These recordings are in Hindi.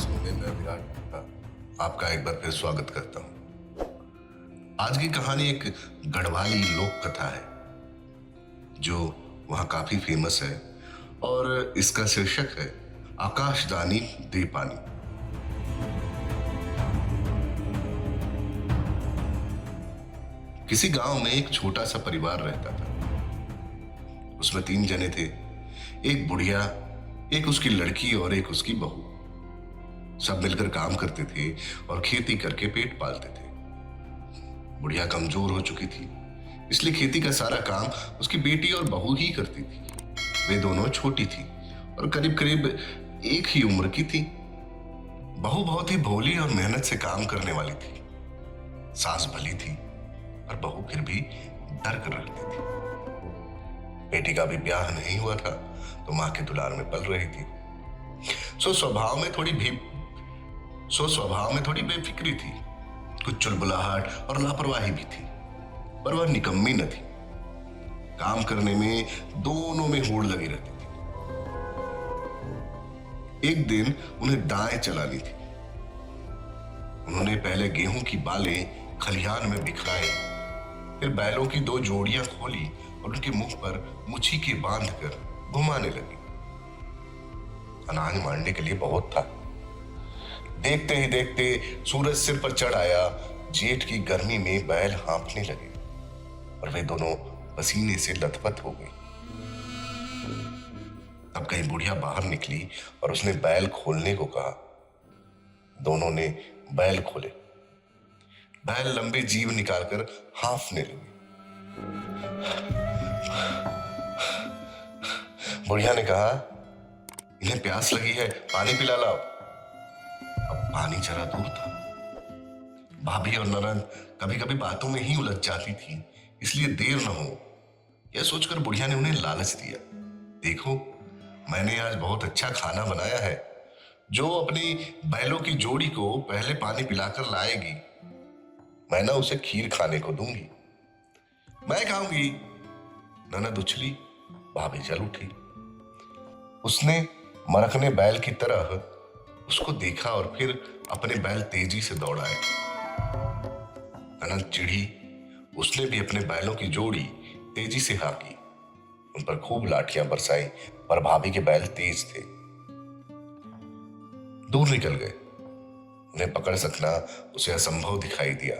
किस्मों में मैं विराट गुप्ता आपका एक बार फिर स्वागत करता हूं। आज की कहानी एक गढ़वाली लोक कथा है जो वहां काफी फेमस है और इसका शीर्षक है आकाशदानी दे पानी। किसी गांव में एक छोटा सा परिवार रहता था। उसमें 3 जने थे, एक बुढ़िया, एक उसकी लड़की और एक उसकी बहू। सब मिलकर काम करते थे और खेती करके पेट पालते थे। बुढ़िया कमजोर हो चुकी थी, इसलिए खेती का सारा काम उसकी बेटी और बहू ही करती थी। वे दोनों छोटी थी और करीब करीब एक ही उम्र की थी। बहू बहुत ही भोली और मेहनत से काम करने वाली थी। सास भली थी पर बहू फिर भी डर कर रखती थी। बेटी का भी ब्याह नहीं हुआ था तो मां के दुलार में पल रही थी। सो स्वभाव में थोड़ी बेफिक्री थी, कुछ चुलबुलाहट और लापरवाही भी थी, पर वह निकम्मी न थी। काम करने में दोनों में होड़ लगी रहती थी। एक दिन उन्हें दाएं चलानी थी। उन्होंने पहले गेहूं की बालें खलिहान में बिखराई, फिर बैलों की 2 जोड़ियां खोली और उनके मुंह पर मुछी के बांधकर घुमाने लगी। अनाज मारने के लिए बहुत था। देखते ही देखते सूरज सिर पर चढ़ आया। जेठ की गर्मी में बैल हांफने लगे और वे दोनों पसीने से लथपथ हो गई। तब कहीं बुढ़िया बाहर निकली और उसने बैल खोलने को कहा। दोनों ने बैल खोले। बैल लंबे जीव निकालकर हांफने लगे। बुढ़िया ने कहा, इन्हें प्यास लगी है, पानी पिला लाओ। अब पानी जरा दूर था। भाभी और ननद कभी कभी बातों में ही उलझ जाती थी, इसलिए देर न हो यह सोचकर बुढ़िया ने उन्हें लालच दिया। देखो, मैंने आज बहुत अच्छा खाना बनाया है। जो अपनी बैलों की जोड़ी को पहले पानी पिलाकर लाएगी, मैं ना उसे खीर खाने को दूंगी। मैं खाऊंगी। ननद उछली, भाभी जल उठी। उसने मरकने बैल की तरह उसको देखा और फिर अपने बैल तेजी से दौड़ाए। ननद चिढ़ी। उसने भी अपने बैलों की जोड़ी तेजी से हाँकी। उन पर खूब लाठियां बरसाई, पर भाभी के बैल तेज थे, दूर निकल गए। उन्हें पकड़ सकना उसे असंभव दिखाई दिया।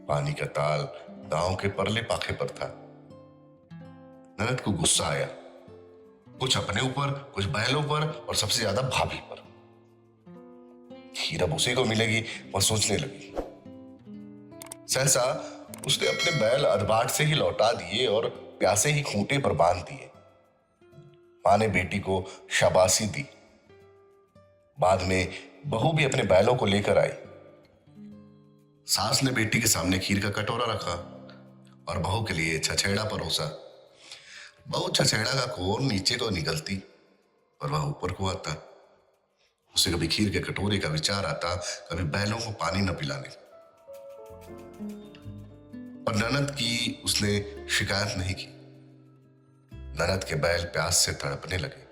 पानी का ताल गांव के परले पाखे पर था। ननद को गुस्सा आया, कुछ अपने ऊपर, कुछ बैलों पर और सबसे ज्यादा भाभी पर। खीर अब उसी को मिलेगी, वह सोचने लगी। सहसा उसने अपने बैल अधबाट से ही लौटा दिए और प्यासे ही खूंटे पर बांध दिए। मां ने बेटी को शाबाशी दी। बाद में बहू भी अपने बैलों को लेकर आई। सास ने बेटी के सामने खीर का कटोरा रखा और बहू के लिए छछेड़ा परोसा। बहू छछेड़ा का कोर नीचे को निकलती और वह ऊपर को आता। उसे कभी खीर के कटोरे का विचार आता, कभी बैलों को पानी न पिलाने। पर ननद की उसने शिकायत नहीं की। ननद के बैल प्यास से तड़पने लगे।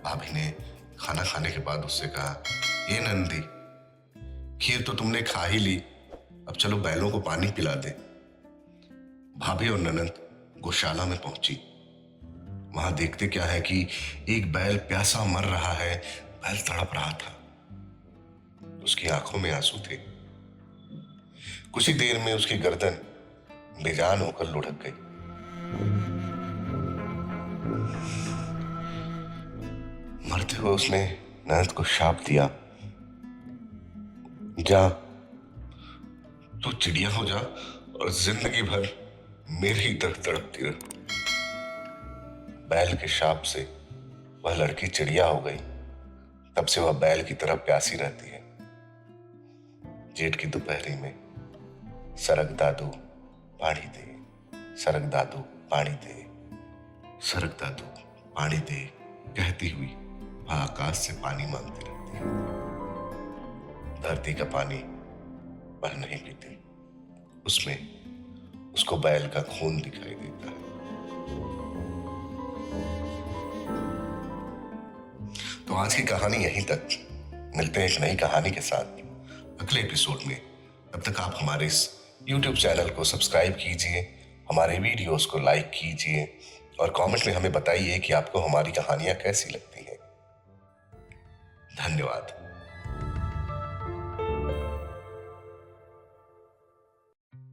भाभी ने खाना खाने के बाद उससे कहा, ये नंदी, खीर तो तुमने खा ही ली, अब चलो बैलों को पानी पिला दे। भाभी और ननद गौशाला में पहुंची। वहां देखते क्या है कि एक बैल प्यासा मर रहा है। बैल तड़प रहा था, उसकी आंखों में आंसू थे। कुछ ही देर में उसकी गर्दन बेजान होकर लुढ़क गई। मरते हुए उसने ननद को शाप दिया, जा, तू चिड़िया हो जा और जिंदगी भर मेरे ही तरह तड़पती रह। बैल के शाप से वह लड़की चिड़िया हो गई। तब से वह बैल की तरह प्यासी रहती है। जेठ की दोपहरी में सरक दादू पानी दे, सरक दादू पानी दे, सरक दादू पानी दे कहती हुई वह आकाश से पानी मांगती रहती है। धरती का पानी वह नहीं पीती, उसमें उसको बैल का खून दिखाई देता है। तो आज की कहानी यहीं तक। मिलते हैं एक नई कहानी के साथ अगले एपिसोड में। तब तक आप हमारे इस YouTube चैनल को सब्सक्राइब कीजिए, हमारे वीडियोस को लाइक कीजिए और कमेंट में हमें बताइए कि आपको हमारी कहानियां कैसी लगती हैं। धन्यवाद।